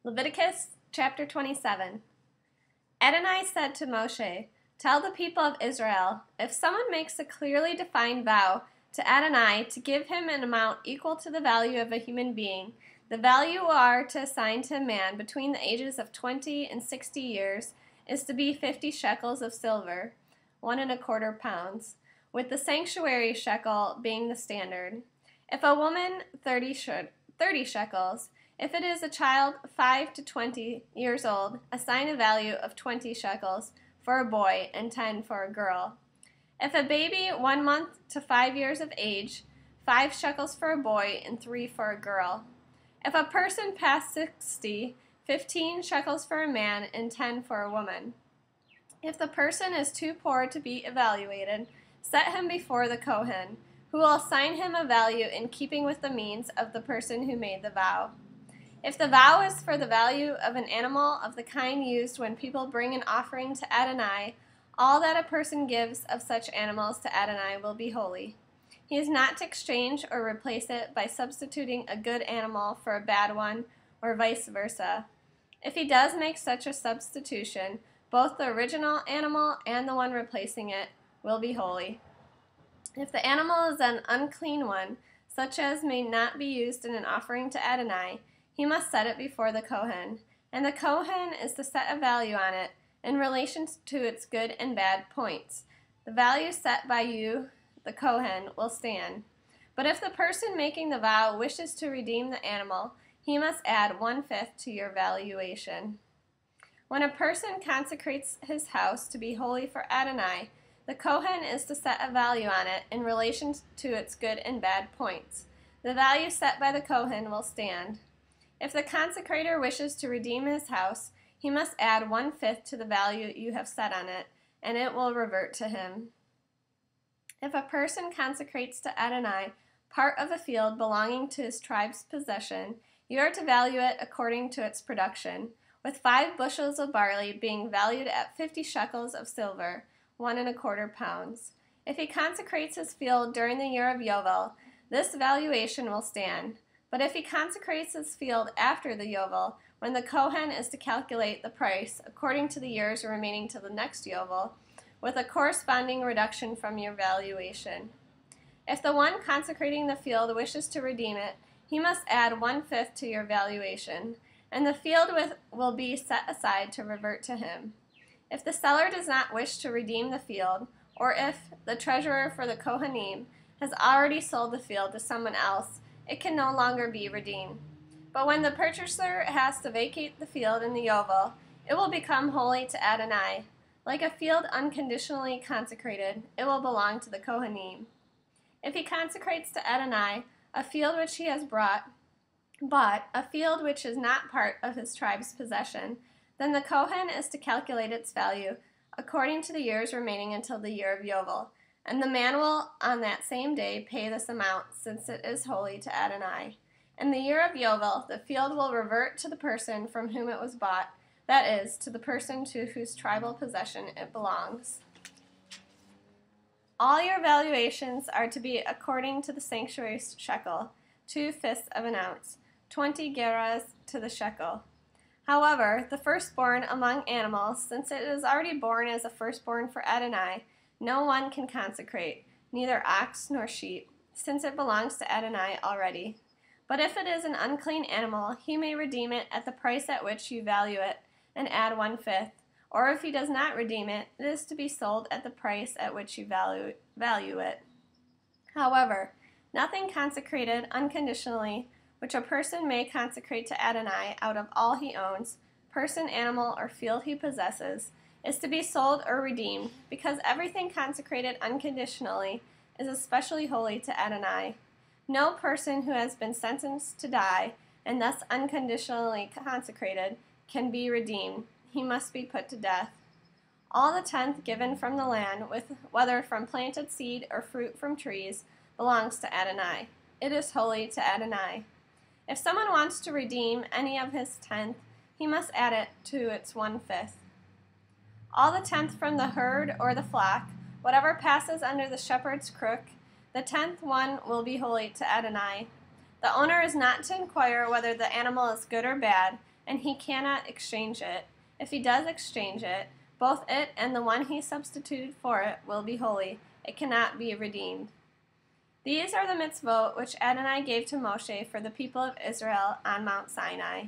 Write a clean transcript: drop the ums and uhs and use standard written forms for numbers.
Leviticus chapter 27. Adonai said to Moshe, "Tell the people of Israel, if someone makes a clearly defined vow to Adonai to give him an amount equal to the value of a human being, the value you are to assign to a man between the ages of 20 and 60 years is to be 50 shekels of silver, 1¼ pounds, with the sanctuary shekel being the standard. If a woman, 30 shekels. If it is a child 5 to 20 years old, assign a value of 20 shekels for a boy and 10 for a girl. If a baby 1 month to 5 years of age, 5 shekels for a boy and 3 for a girl. If a person past 60, 15 shekels for a man and 10 for a woman. If the person is too poor to be evaluated, set him before the Kohen, who will assign him a value in keeping with the means of the person who made the vow. If the vow is for the value of an animal of the kind used when people bring an offering to Adonai, all that a person gives of such animals to Adonai will be holy. He is not to exchange or replace it by substituting a good animal for a bad one, or vice versa. If he does make such a substitution, both the original animal and the one replacing it will be holy. If the animal is an unclean one, such as may not be used in an offering to Adonai, he must set it before the Kohen, and the Kohen is to set a value on it in relation to its good and bad points. The value set by you, the Kohen, will stand. But if the person making the vow wishes to redeem the animal, he must add 1/5 to your valuation. When a person consecrates his house to be holy for Adonai, the Kohen is to set a value on it in relation to its good and bad points. The value set by the Kohen will stand. If the consecrator wishes to redeem his house, he must add 1/5 to the value you have set on it, and it will revert to him. If a person consecrates to Adonai part of a field belonging to his tribe's possession, you are to value it according to its production, with 5 bushels of barley being valued at 50 shekels of silver, 1¼ pounds. If he consecrates his field during the year of Yovel, this valuation will stand. But if he consecrates his field after the Yovel, when the Kohen is to calculate the price according to the years remaining to the next Yovel, with a corresponding reduction from your valuation. If the one consecrating the field wishes to redeem it, he must add 1/5 to your valuation, and the field will be set aside to revert to him. If the seller does not wish to redeem the field, or if the treasurer for the Kohanim has already sold the field to someone else, it can no longer be redeemed. But when the purchaser has to vacate the field in the Yovel, it will become holy to Adonai. Like a field unconditionally consecrated, it will belong to the Kohanim. If he consecrates to Adonai a field which he has but a field which is not part of his tribe's possession, then the Kohen is to calculate its value according to the years remaining until the year of Yovel, and the man will on that same day pay this amount, since it is holy to Adonai. In the year of Yovel, the field will revert to the person from whom it was bought, that is, to the person to whose tribal possession it belongs. All your valuations are to be according to the sanctuary shekel, 2/5 of an ounce, 20 gerahs to the shekel. However, the firstborn among animals, since it is already born as a firstborn for Adonai, no one can consecrate, neither ox nor sheep, since it belongs to Adonai already. But if it is an unclean animal, he may redeem it at the price at which you value it, and add 1/5. Or if he does not redeem it, it is to be sold at the price at which you value it. However, nothing consecrated unconditionally, which a person may consecrate to Adonai out of all he owns, person, animal, or field he possesses, is to be sold or redeemed, because everything consecrated unconditionally is especially holy to Adonai. No person who has been sentenced to die, and thus unconditionally consecrated, can be redeemed. He must be put to death. All the 10th given from the land, whether from planted seed or fruit from trees, belongs to Adonai. It is holy to Adonai. If someone wants to redeem any of his 10th, he must add it to its 1/5. All the 10th from the herd or the flock, whatever passes under the shepherd's crook, the 10th one will be holy to Adonai. The owner is not to inquire whether the animal is good or bad, and he cannot exchange it. If he does exchange it, both it and the one he substituted for it will be holy. It cannot be redeemed. These are the mitzvot which Adonai gave to Moshe for the people of Israel on Mount Sinai.